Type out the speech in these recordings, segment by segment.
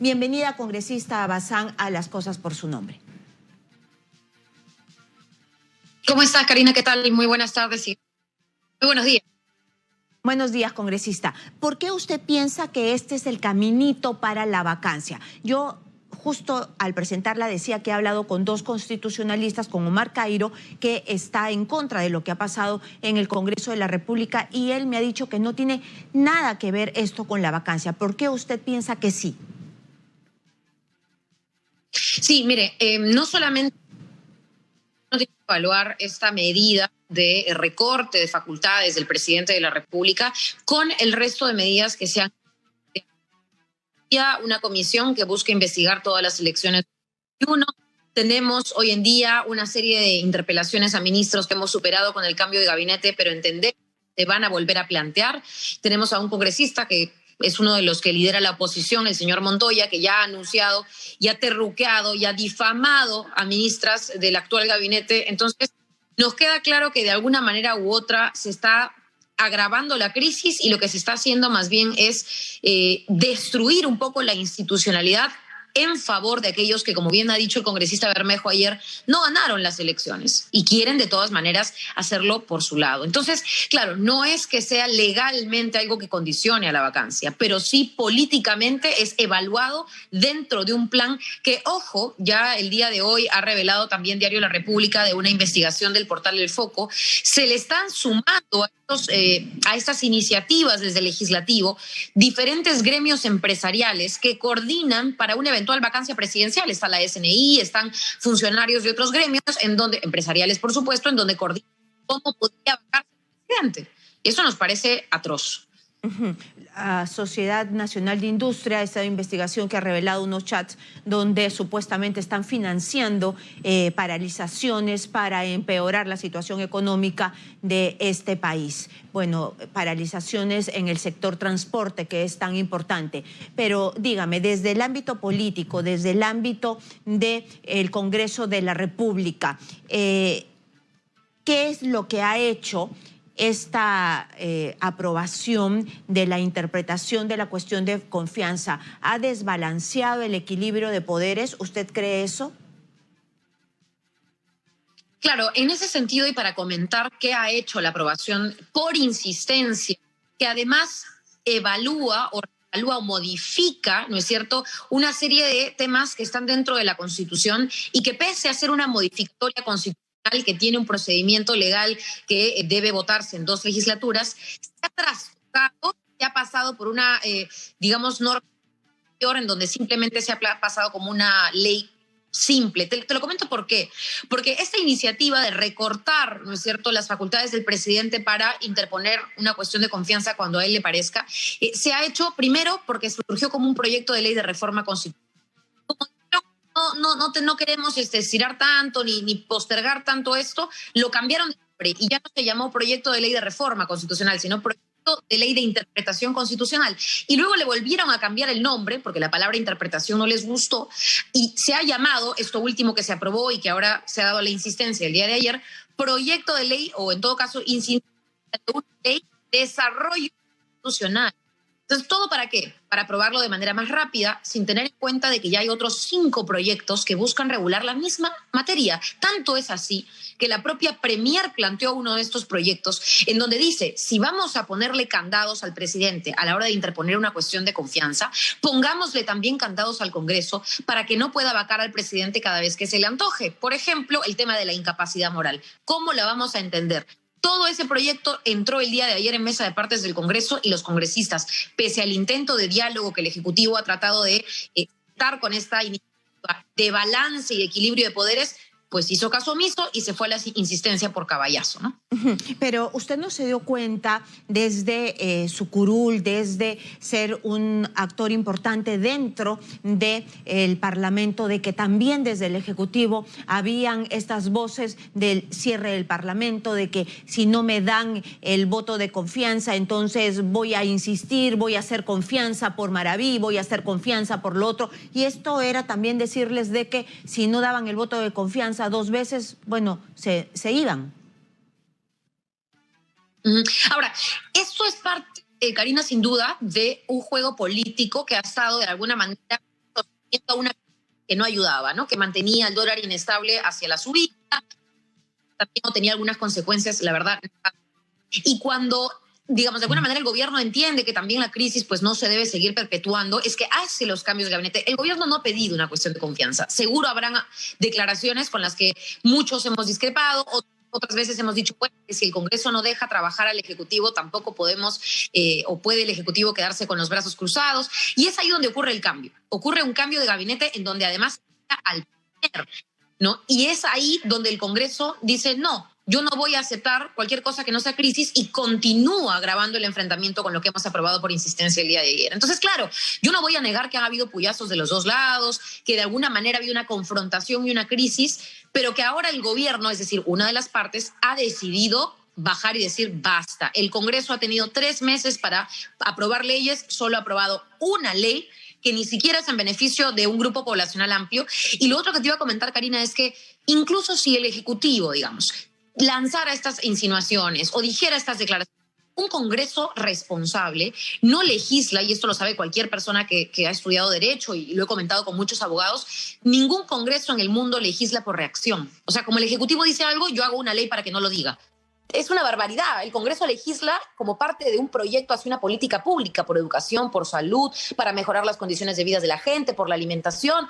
Bienvenida, congresista Bazán, a Las Cosas por su Nombre. ¿Cómo estás, Karina? ¿Qué tal? Muy buenas tardes y muy buenos días. Buenos días, congresista. ¿Por qué usted piensa que este es el caminito para la vacancia? Yo justo al presentarla decía que he hablado con dos constitucionalistas, con Omar Cairo, que está en contra de lo que ha pasado en el Congreso de la República, y él me ha dicho que no tiene nada que ver esto con la vacancia. ¿Por qué usted piensa que sí? Sí, mire, no solamente no tiene que evaluar esta medida de recorte de facultades del presidente de la República con el resto de medidas que se han una comisión que busca investigar todas las elecciones. Tenemos hoy en día una serie de interpelaciones a ministros que hemos superado con el cambio de gabinete, pero entendemos que se van a volver a plantear. Tenemos a un congresista que es uno de los que lidera la oposición, el señor Montoya, que ya ha anunciado, ya ha terruqueado, ya ha difamado a ministras del actual gabinete. Entonces, nos queda claro que de alguna manera u otra se está agravando la crisis y lo que se está haciendo más bien es destruir un poco la institucionalidad en favor de aquellos que, como bien ha dicho el congresista Bermejo ayer, no ganaron las elecciones y quieren de todas maneras hacerlo por su lado. Entonces, claro, no es que sea legalmente algo que condicione a la vacancia, pero sí políticamente es evaluado dentro de un plan que, ojo, ya el día de hoy ha revelado también Diario La República de una investigación del portal El Foco. Se le están sumando a estas iniciativas desde el legislativo diferentes gremios empresariales que coordinan para una eventual vacancia presidencial. Está la SNI, están funcionarios de otros gremios, empresariales por supuesto, en donde coordinan cómo podría vacarse el presidente. Eso nos parece atroz. La Sociedad Nacional de Industria, esta investigación que ha revelado unos chats donde supuestamente están financiando paralizaciones para empeorar la situación económica de este país. Bueno, paralizaciones en el sector transporte, que es tan importante. Pero dígame, desde el ámbito político, desde el ámbito del Congreso de la República, ¿qué es lo que ha hecho esta aprobación de la interpretación de la cuestión de confianza? ¿Ha desbalanceado el equilibrio de poderes? ¿Usted cree eso? Claro, en ese sentido, y para comentar qué ha hecho la aprobación por insistencia, que además evalúa o modifica, ¿no es cierto?, una serie de temas que están dentro de la Constitución y que, pese a ser una modificatoria constitucional que tiene un procedimiento legal que debe votarse en 2 legislaturas, se ha trastocado, se ha pasado por una, digamos, norma en donde simplemente se ha pasado como una ley simple. Te lo comento por qué. Porque esta iniciativa de recortar, ¿no es cierto?, las facultades del presidente para interponer una cuestión de confianza cuando a él le parezca, se ha hecho primero porque surgió como un proyecto de ley de reforma constitucional. No queremos estirar tanto ni postergar tanto esto, lo cambiaron de nombre y ya no se llamó proyecto de ley de reforma constitucional, sino proyecto de ley de interpretación constitucional. Y luego le volvieron a cambiar el nombre, porque la palabra interpretación no les gustó, y se ha llamado, esto último que se aprobó y que ahora se ha dado la insistencia el día de ayer, proyecto de ley, o en todo caso, insistencia de una ley de desarrollo constitucional. Entonces, ¿todo para qué? Para aprobarlo de manera más rápida, sin tener en cuenta de que ya hay otros 5 proyectos que buscan regular la misma materia. Tanto es así que la propia Premier planteó uno de estos proyectos en donde dice, si vamos a ponerle candados al presidente a la hora de interponer una cuestión de confianza, pongámosle también candados al Congreso para que no pueda vacar al presidente cada vez que se le antoje. Por ejemplo, el tema de la incapacidad moral. ¿Cómo la vamos a entender? Todo ese proyecto entró el día de ayer en mesa de partes del Congreso y los congresistas, pese al intento de diálogo que el Ejecutivo ha tratado de estar con esta iniciativa de balance y de equilibrio de poderes, pues hizo caso omiso y se fue a la insistencia por caballazo, ¿no? Pero usted no se dio cuenta desde su curul, desde ser un actor importante dentro del Parlamento, de que también desde el Ejecutivo habían estas voces del cierre del Parlamento, de que si no me dan el voto de confianza, entonces voy a insistir, voy a hacer confianza por Maraví, voy a hacer confianza por lo otro. Y esto era también decirles de que si no daban el voto de confianza 2 veces, bueno, se iban. Ahora, esto es parte, Karina, sin duda, de un juego político que ha estado de alguna manera a una que no ayudaba, ¿no? Que mantenía el dólar inestable hacia la subida, también no tenía algunas consecuencias, la verdad. Y cuando, digamos, de alguna manera el gobierno entiende que también la crisis pues no se debe seguir perpetuando, es que hace los cambios de gabinete. El gobierno no ha pedido una cuestión de confianza. Seguro habrán declaraciones con las que muchos hemos discrepado, otras veces hemos dicho, bueno, que si el Congreso no deja trabajar al Ejecutivo, tampoco podemos o puede el Ejecutivo quedarse con los brazos cruzados. Y es ahí donde ocurre el cambio. Ocurre un cambio de gabinete en donde además al poder, ¿no? Y es ahí donde el Congreso dice, no, yo no voy a aceptar cualquier cosa que no sea crisis y continúa agravando el enfrentamiento con lo que hemos aprobado por insistencia el día de ayer. Entonces, claro, yo no voy a negar que han habido puyazos de los dos lados, que de alguna manera ha habido una confrontación y una crisis, pero que ahora el gobierno, es decir, una de las partes, ha decidido bajar y decir basta. El Congreso ha tenido 3 meses para aprobar leyes, solo ha aprobado una ley que ni siquiera es en beneficio de un grupo poblacional amplio. Y lo otro que te iba a comentar, Karina, es que incluso si el Ejecutivo, digamos, lanzara estas insinuaciones o dijera estas declaraciones, un Congreso responsable no legisla, y esto lo sabe cualquier persona que ha estudiado Derecho, y lo he comentado con muchos abogados, ningún Congreso en el mundo legisla por reacción. O sea, como el Ejecutivo dice algo, yo hago una ley para que no lo diga. Es una barbaridad. El Congreso legisla como parte de un proyecto hacia una política pública, por educación, por salud, para mejorar las condiciones de vida de la gente, por la alimentación,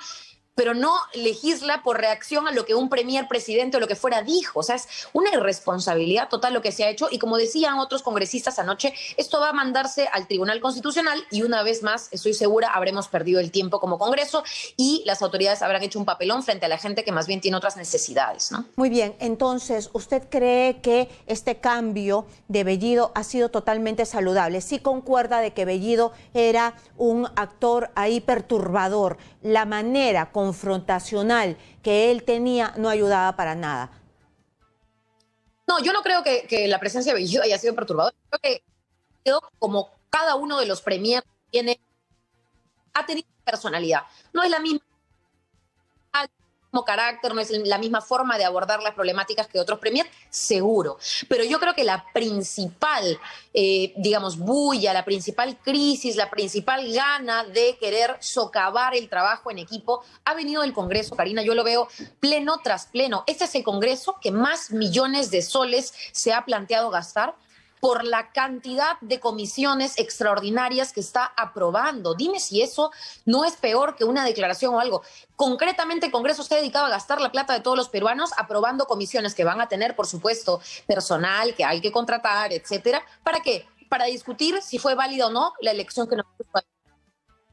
pero no legisla por reacción a lo que un premier, presidente o lo que fuera dijo. O sea, es una irresponsabilidad total lo que se ha hecho, y como decían otros congresistas anoche, esto va a mandarse al Tribunal Constitucional y una vez más, estoy segura, habremos perdido el tiempo como Congreso y las autoridades habrán hecho un papelón frente a la gente que más bien tiene otras necesidades, ¿no? Muy bien, entonces, ¿usted cree que este cambio de Bellido ha sido totalmente saludable? ¿Sí concuerda de que Bellido era un actor ahí perturbador? La manera confrontacional que él tenía no ayudaba para nada. No, yo no creo que la presencia de Bellido haya sido perturbadora. Creo que como cada uno de los premiers ha tenido personalidad. No es la misma carácter, no es la misma forma de abordar las problemáticas que otros premiers, seguro. Pero yo creo que la principal, digamos, bulla, la principal crisis, la principal gana de querer socavar el trabajo en equipo ha venido del Congreso, Karina. Yo lo veo pleno tras pleno. Este es el Congreso que más millones de soles se ha planteado gastar por la cantidad de comisiones extraordinarias que está aprobando. Dime si eso no es peor que una declaración o algo. Concretamente, el Congreso se ha dedicado a gastar la plata de todos los peruanos aprobando comisiones que van a tener, por supuesto, personal que hay que contratar, etcétera. ¿Para qué? Para discutir si fue válida o no la elección que nos puso.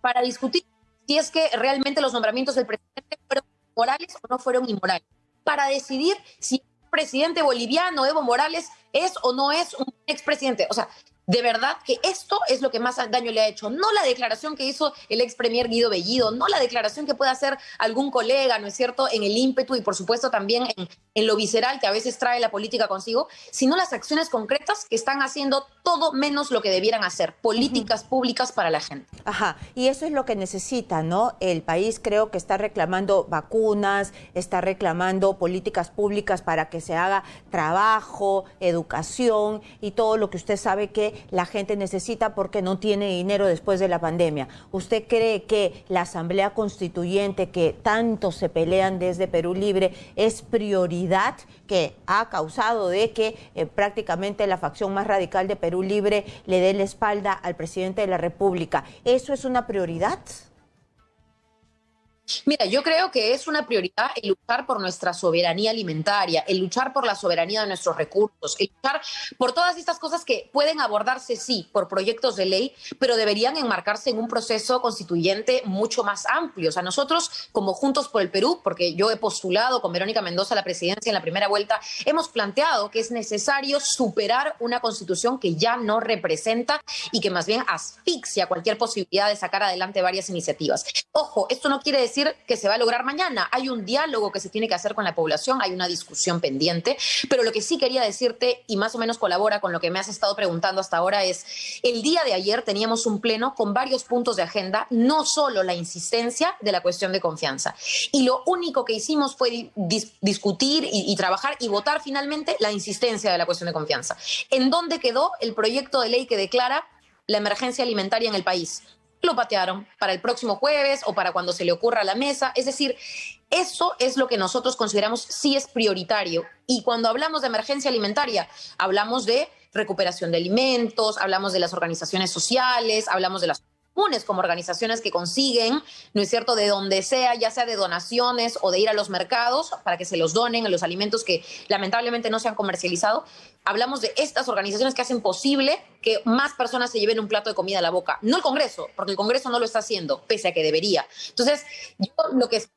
Para discutir si es que realmente los nombramientos del presidente fueron morales o no fueron inmorales. Para decidir si el presidente boliviano Evo Morales es o no es un expresidente. O sea, de verdad que esto es lo que más daño le ha hecho. No la declaración que hizo el ex premier Guido Bellido, no la declaración que pueda hacer algún colega, ¿no es cierto?, en el ímpetu y por supuesto también en lo visceral que a veces trae la política consigo, sino las acciones concretas que están haciendo todo menos lo que debieran hacer, políticas públicas para la gente. Ajá, y eso es lo que necesita, ¿no? El país creo que está reclamando vacunas, está reclamando políticas públicas para que se haga trabajo, educación y todo lo que usted sabe que la gente necesita porque no tiene dinero después de la pandemia. ¿Usted cree que la Asamblea Constituyente que tanto se pelean desde Perú Libre es prioridad, que ha causado de que prácticamente la facción más radical de Perú Libre le dé la espalda al presidente de la República? ¿Eso es una prioridad? Mira, yo creo que es una prioridad el luchar por nuestra soberanía alimentaria, el luchar por la soberanía de nuestros recursos, el luchar por todas estas cosas que pueden abordarse, sí, por proyectos de ley, pero deberían enmarcarse en un proceso constituyente mucho más amplio. O sea, nosotros, como Juntos por el Perú, porque yo he postulado con Verónica Mendoza a la presidencia en la primera vuelta, hemos planteado que es necesario superar una constitución que ya no representa y que más bien asfixia cualquier posibilidad de sacar adelante varias iniciativas. Ojo, esto no quiere decir que se va a lograr mañana. Hay un diálogo que se tiene que hacer con la población, hay una discusión pendiente, pero lo que sí quería decirte, y más o menos colabora con lo que me has estado preguntando hasta ahora, es el día de ayer teníamos un pleno con varios puntos de agenda, no solo la insistencia de la cuestión de confianza. Y lo único que hicimos fue discutir y trabajar y votar finalmente la insistencia de la cuestión de confianza. ¿En dónde quedó el proyecto de ley que declara la emergencia alimentaria en el país? lo patearon para el próximo jueves o para cuando se le ocurra a la mesa. Es decir, eso es lo que nosotros consideramos sí es prioritario. Y cuando hablamos de emergencia alimentaria, hablamos de recuperación de alimentos, hablamos de las organizaciones sociales, hablamos de las comunes como organizaciones que consiguen, ¿no es cierto?, de donde sea, ya sea de donaciones o de ir a los mercados para que se los donen a los alimentos que lamentablemente no se han comercializado. Hablamos de estas organizaciones que hacen posible que más personas se lleven un plato de comida a la boca. No el Congreso, porque el Congreso no lo está haciendo, pese a que debería. Entonces, yo lo que es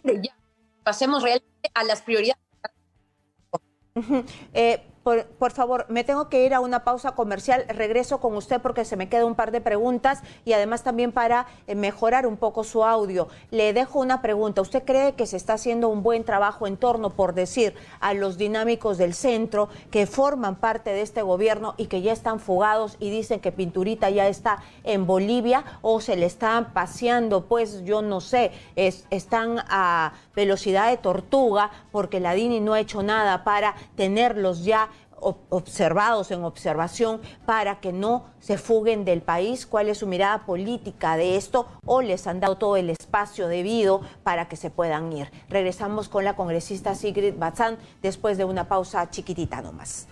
que ya pasemos realmente a las prioridades. Por favor, me tengo que ir a una pausa comercial. Regreso con usted porque se me queda un par de preguntas y además también para mejorar un poco su audio. Le dejo una pregunta. ¿Usted cree que se está haciendo un buen trabajo en torno, por decir, a los dinámicos del centro que forman parte de este gobierno y que ya están fugados y dicen que Pinturita ya está en Bolivia o se le están paseando, pues yo no sé, están a velocidad de tortuga porque la DINI no ha hecho nada para tenerlos ya observados, en observación, para que no se fuguen del país? ¿Cuál es su mirada política de esto? ¿O les han dado todo el espacio debido para que se puedan ir? Regresamos con la congresista Sigrid Bazán después de una pausa chiquitita nomás.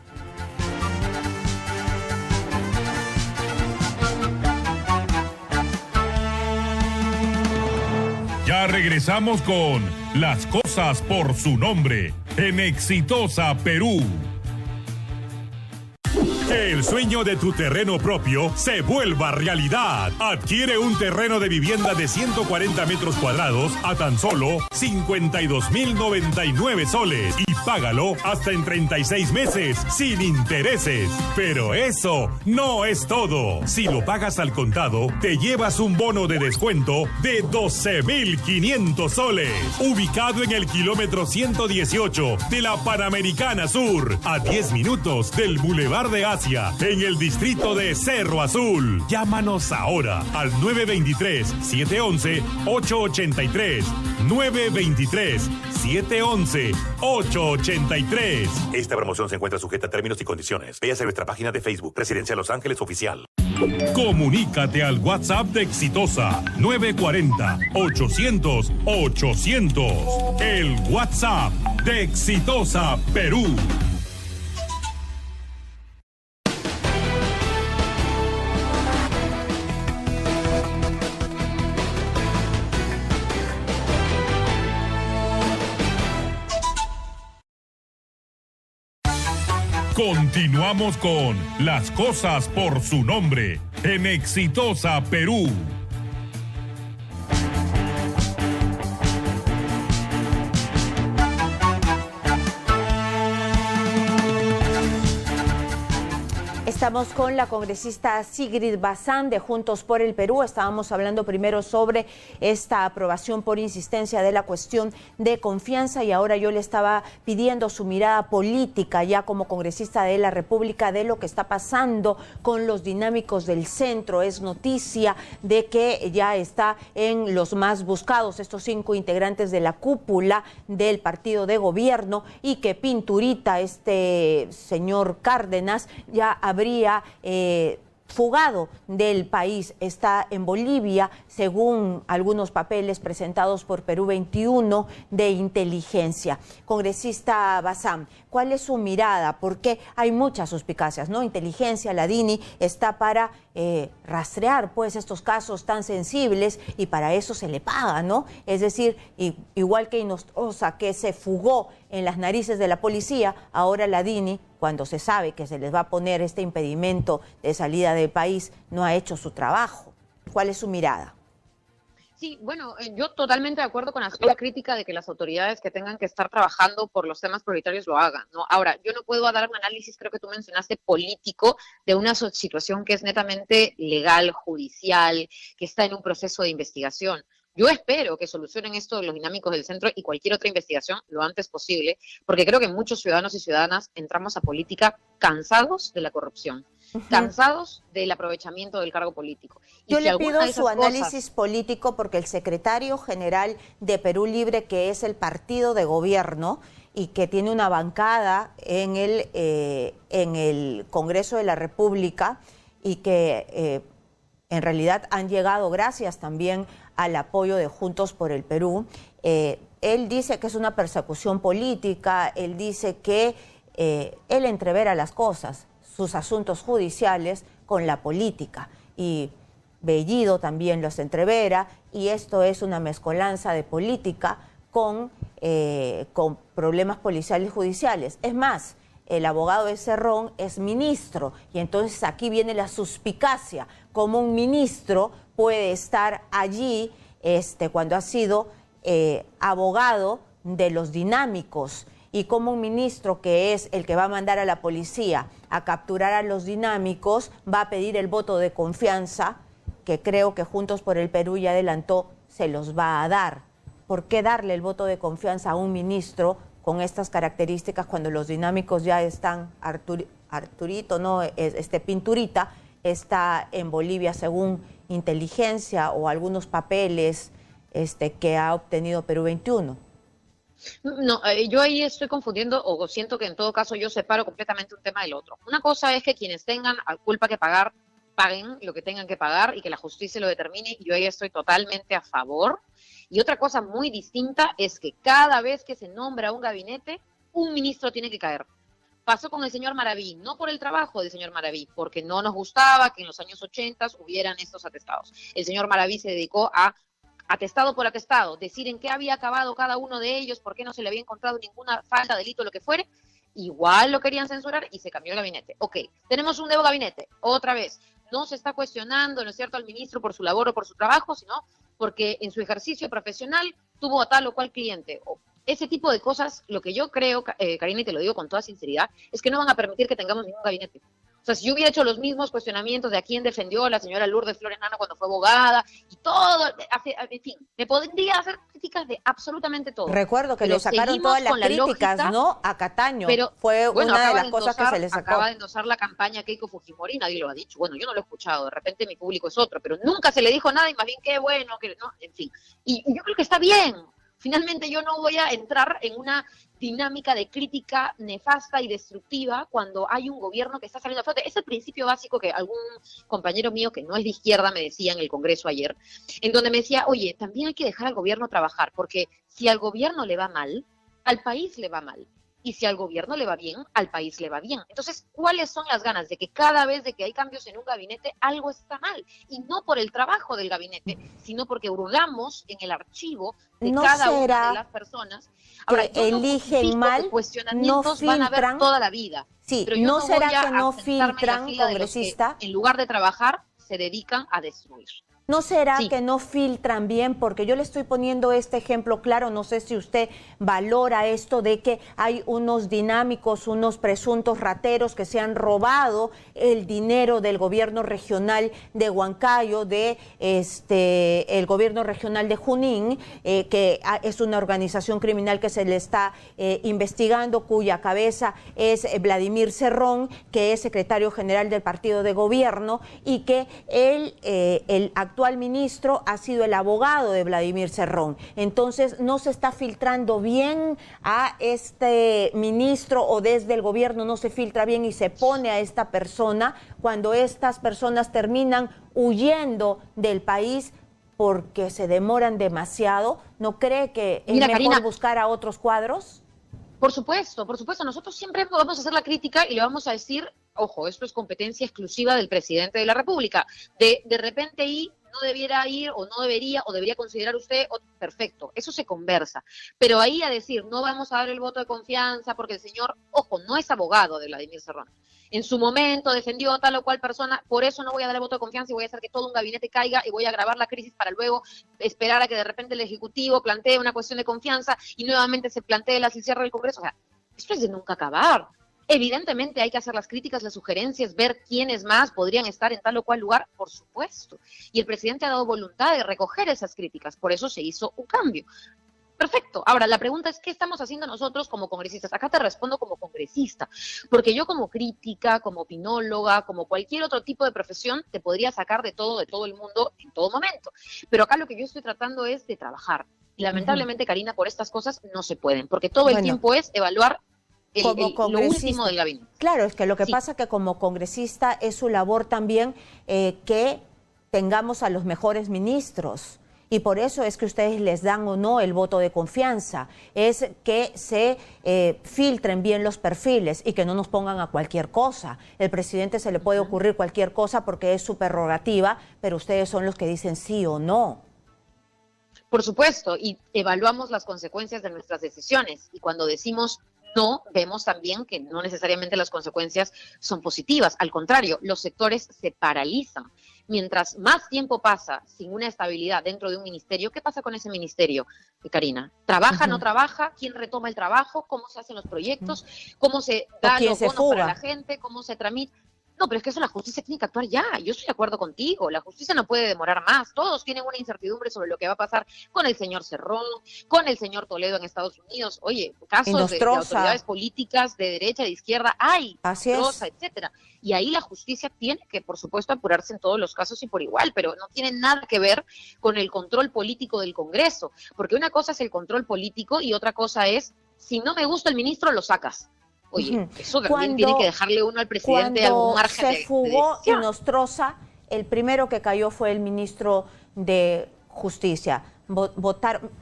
Ya regresamos con Las Cosas por su Nombre en Exitosa Perú. Que el sueño de tu terreno propio se vuelva realidad. Adquiere un terreno de vivienda de 140 metros cuadrados a tan solo 52.099 soles y págalo hasta en 36 meses sin intereses. Pero eso no es todo. Si lo pagas al contado, te llevas un bono de descuento de 12.500 soles. Ubicado en el kilómetro 118 de la Panamericana Sur, a 10 minutos del Boulevard de Asia, en el distrito de Cerro Azul. Llámanos ahora al 923-711-883. 923-711-883. Esta promoción se encuentra sujeta a términos y condiciones. Véase a nuestra página de Facebook, Presidencia Los Ángeles Oficial. Comunícate al WhatsApp de Exitosa 940-800-800. El WhatsApp de Exitosa Perú. Continuamos con Las Cosas por su Nombre en Exitosa Perú. Estamos con la congresista Sigrid Bazán de Juntos por el Perú. Estábamos hablando primero sobre esta aprobación por insistencia de la cuestión de confianza y ahora yo le estaba pidiendo su mirada política ya como congresista de la República de lo que está pasando con los dinámicos del centro. Es noticia de que ya está en los más buscados estos 5 integrantes de la cúpula del partido de gobierno y que Pinturita, este señor Cárdenas, ya habría fugado del país. Está en Bolivia, según algunos papeles presentados por Perú 21 de inteligencia. Congresista Bazán, ¿cuál es su mirada? Porque hay muchas suspicacias, ¿no? Inteligencia, la DINI está para rastrear pues estos casos tan sensibles y para eso se le paga, ¿no? Es decir, igual que Hinojosa, que se fugó en las narices de la policía, ahora la DINI, cuando se sabe que se les va a poner este impedimento de salida del país, no ha hecho su trabajo. ¿Cuál es su mirada? Sí, bueno, yo totalmente de acuerdo con la crítica de que las autoridades que tengan que estar trabajando por los temas prioritarios lo hagan, ¿no? Ahora, yo no puedo dar un análisis, creo que tú mencionaste, político de una situación que es netamente legal, judicial, que está en un proceso de investigación. Yo espero que solucionen esto de los dinámicos del centro y cualquier otra investigación lo antes posible, porque creo que muchos ciudadanos y ciudadanas entramos a política cansados de la corrupción, cansados del aprovechamiento del cargo político. Yo le pido su análisis político porque el secretario general de Perú Libre, que es el partido de gobierno y que tiene una bancada en el Congreso de la República y que en realidad han llegado gracias también al apoyo de Juntos por el Perú. Él dice que es una persecución política, él dice que él entrevera las cosas, sus asuntos judiciales con la política, y Bellido también los entrevera, y esto es una mezcolanza de política con problemas policiales y judiciales. Es más, el abogado de Cerrón es ministro, y entonces aquí viene la suspicacia, cómo un ministro puede estar allí cuando ha sido abogado de los dinámicos, y como un ministro que es el que va a mandar a la policía a capturar a los dinámicos va a pedir el voto de confianza, que creo que Juntos por el Perú ya adelantó se los va a dar. ¿Por qué darle el voto de confianza a un ministro con estas características cuando los dinámicos ya están? Arturito, no, Pinturita está en Bolivia según inteligencia o algunos papeles que ha obtenido Perú 21. No, yo ahí estoy confundiendo, o siento que en todo caso yo separo completamente un tema del otro. Una cosa es que quienes tengan culpa que pagar, paguen lo que tengan que pagar y que la justicia lo determine, y yo ahí estoy totalmente a favor. Y otra cosa muy distinta es que cada vez que se nombra un gabinete, un ministro tiene que caer. Pasó con el señor Maraví, no por el trabajo del señor Maraví, porque no nos gustaba que en los años 80 hubieran estos atestados. El señor Maraví se dedicó a atestado por atestado, decir en qué había acabado cada uno de ellos, por qué no se le había encontrado ninguna falta, delito, lo que fuere. Igual lo querían censurar y se cambió el gabinete. Ok, tenemos un nuevo gabinete, otra vez. No se está cuestionando, ¿no es cierto?, al ministro por su labor o por su trabajo, sino porque en su ejercicio profesional tuvo a tal o cual cliente. Ese tipo de cosas, lo que yo creo, Karina, y te lo digo con toda sinceridad, es que no van a permitir que tengamos ningún gabinete. O sea, si yo hubiera hecho los mismos cuestionamientos de a quién defendió a la señora Lourdes Flores Nano cuando fue abogada y todo, en fin, me podría hacer críticas de absolutamente todo. Recuerdo que le sacaron todas las críticas, lógica, ¿no? A Cataño. Pero, fue una de las cosas que se le sacó. Acaba de endosar la campaña Keiko Fujimori, nadie lo ha dicho. Bueno, yo no lo he escuchado, de repente mi público es otro, pero nunca se le dijo nada y más bien qué bueno, que no, en fin. Y yo creo que está bien. Finalmente yo no voy a entrar en una dinámica de crítica nefasta y destructiva cuando hay un gobierno que está saliendo a flote. Es el principio básico que algún compañero mío que no es de izquierda me decía en el Congreso ayer, en donde me decía, oye, también hay que dejar al gobierno trabajar, porque si al gobierno le va mal, al país le va mal. Y si al gobierno le va bien, al país le va bien. Entonces, ¿cuáles son las ganas de que cada vez de que hay cambios en un gabinete, algo está mal? Y no por el trabajo del gabinete, sino porque hurgamos en el archivo de cada una de las personas. Ahora, que eligen mal, cuestionamientos no van a haber toda la vida. Sí, pero yo ¿no será voy a que no filtran, congresista? En lugar de trabajar, se dedican a destruir. ¿No será que no filtran bien? Porque yo le estoy poniendo este ejemplo claro, no sé si usted valora esto de que hay unos dinámicos, unos presuntos rateros que se han robado el dinero del gobierno regional de Huancayo, de el gobierno regional de Junín, que es una organización criminal que se le está investigando, cuya cabeza es Vladimir Cerrón, que es secretario general del partido de gobierno, y que el actual ministro ha sido el abogado de Vladimir Cerrón. Entonces, no se está filtrando bien a este ministro, o desde el gobierno no se filtra bien y se pone a esta persona cuando estas personas terminan huyendo del país porque se demoran demasiado. ¿No cree que es mejor, Karina, buscar a otros cuadros? Por supuesto, nosotros siempre vamos a hacer la crítica y le vamos a decir, ojo, esto es competencia exclusiva del presidente de la República. De repente ahí no debiera ir, o no debería, o debería considerar usted, perfecto, eso se conversa. Pero ahí a decir, no vamos a dar el voto de confianza porque el señor, ojo, no es abogado de Vladimir Cerrón. En su momento defendió a tal o cual persona, por eso no voy a dar el voto de confianza y voy a hacer que todo un gabinete caiga y voy a agravar la crisis para luego esperar a que de repente el Ejecutivo plantee una cuestión de confianza y nuevamente se plantee el cierre del Congreso. O sea, esto es de nunca acabar. Evidentemente hay que hacer las críticas, las sugerencias, ver quiénes más podrían estar en tal o cual lugar, por supuesto. Y el presidente ha dado voluntad de recoger esas críticas, por eso se hizo un cambio. Perfecto. Ahora, la pregunta es, ¿qué estamos haciendo nosotros como congresistas? Acá te respondo como congresista, porque yo como crítica, como opinóloga, como cualquier otro tipo de profesión, te podría sacar de todo el mundo en todo momento. Pero acá lo que yo estoy tratando es de trabajar. Y lamentablemente, Karina, por estas cosas no se pueden, porque todo el tiempo es evaluar lo último del gabinete. Claro, es que lo que pasa que como congresista es su labor también que tengamos a los mejores ministros. Y por eso es que ustedes les dan o no el voto de confianza, es que se filtren bien los perfiles y que no nos pongan a cualquier cosa. El presidente se le puede ocurrir cualquier cosa porque es su prerrogativa, pero ustedes son los que dicen sí o no. Por supuesto, y evaluamos las consecuencias de nuestras decisiones. Y cuando decimos no, vemos también que no necesariamente las consecuencias son positivas. Al contrario, los sectores se paralizan. Mientras más tiempo pasa sin una estabilidad dentro de un ministerio, ¿qué pasa con ese ministerio, Karina? ¿Trabaja, no trabaja? ¿Quién retoma el trabajo? ¿Cómo se hacen los proyectos? ¿Cómo se dan los bonos para la gente? ¿Cómo se tramita? No, pero es que eso la justicia tiene que actuar ya. Yo estoy de acuerdo contigo. La justicia no puede demorar más. Todos tienen una incertidumbre sobre lo que va a pasar con el señor Cerrón, con el señor Toledo en Estados Unidos. Oye, casos de autoridades políticas de derecha, de izquierda, hay, Nostroza, etcétera. Y ahí la justicia tiene que, por supuesto, apurarse en todos los casos y por igual, pero no tiene nada que ver con el control político del Congreso. Porque una cosa es el control político y otra cosa es, si no me gusta el ministro, lo sacas. Oye, eso también tiene que dejarle uno al presidente algún margen de decisión. Cuando se fugó Nostroza, el primero que cayó fue el ministro de Justicia.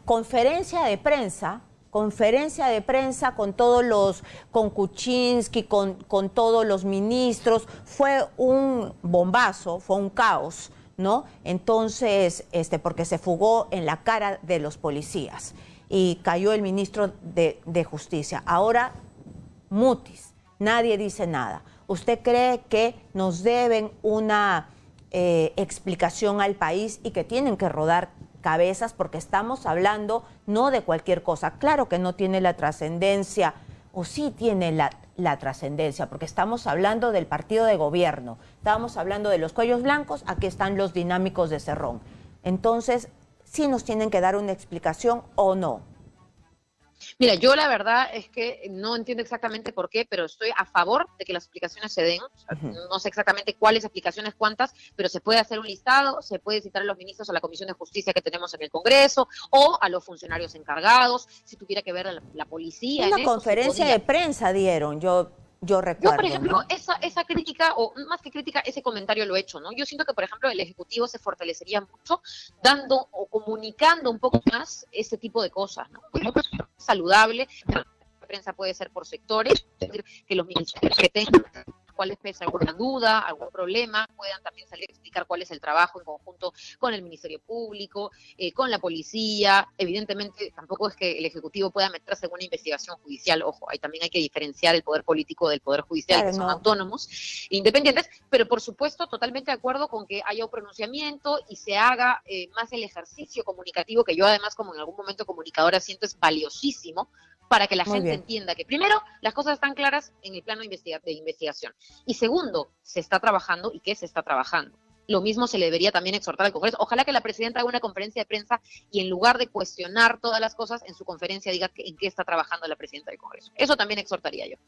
Conferencia de prensa con todos los, con Kuczynski, con todos los ministros, fue un bombazo, fue un caos, ¿no? Entonces, porque se fugó en la cara de los policías y cayó el ministro de Justicia. Ahora, mutis, nadie dice nada. ¿Usted cree que nos deben una explicación al país y que tienen que rodar cabezas? Porque estamos hablando no de cualquier cosa. Claro que no tiene la trascendencia, o sí tiene la trascendencia, porque estamos hablando del partido de gobierno, estábamos hablando de los cuellos blancos, aquí están los dinámicos de Cerrón. Entonces, ¿sí nos tienen que dar una explicación o no? Mira, yo la verdad es que no entiendo exactamente por qué, pero estoy a favor de que las explicaciones se den. No sé exactamente cuáles explicaciones, cuántas, pero se puede hacer un listado, se puede citar a los ministros a la Comisión de Justicia que tenemos en el Congreso o a los funcionarios encargados, si tuviera que ver la policía. Una conferencia de prensa dieron, yo recuerdo. Yo, por ejemplo, ¿no? esa crítica, o más que crítica, ese comentario lo he hecho, ¿no? Yo siento que, por ejemplo, el Ejecutivo se fortalecería mucho dando o comunicando un poco más este tipo de cosas, ¿no? Saludable, la prensa puede ser por sectores, que los ministerios que tengan cuáles pesa alguna duda, algún problema, puedan también salir a explicar cuál es el trabajo en conjunto con el Ministerio Público, con la policía. Evidentemente, tampoco es que el Ejecutivo pueda meterse en una investigación judicial. Ojo, ahí también hay que diferenciar el poder político del poder judicial, claro, que son autónomos, independientes, pero por supuesto, totalmente de acuerdo con que haya un pronunciamiento y se haga más el ejercicio comunicativo, que yo además, como en algún momento comunicadora, siento es valiosísimo, para que la gente entienda que, primero, las cosas están claras en el plano de investigación. Y segundo, se está trabajando y que se está trabajando. Lo mismo se le debería también exhortar al Congreso. Ojalá que la presidenta haga una conferencia de prensa y en lugar de cuestionar todas las cosas, en su conferencia diga en qué está trabajando la presidenta del Congreso. Eso también exhortaría yo.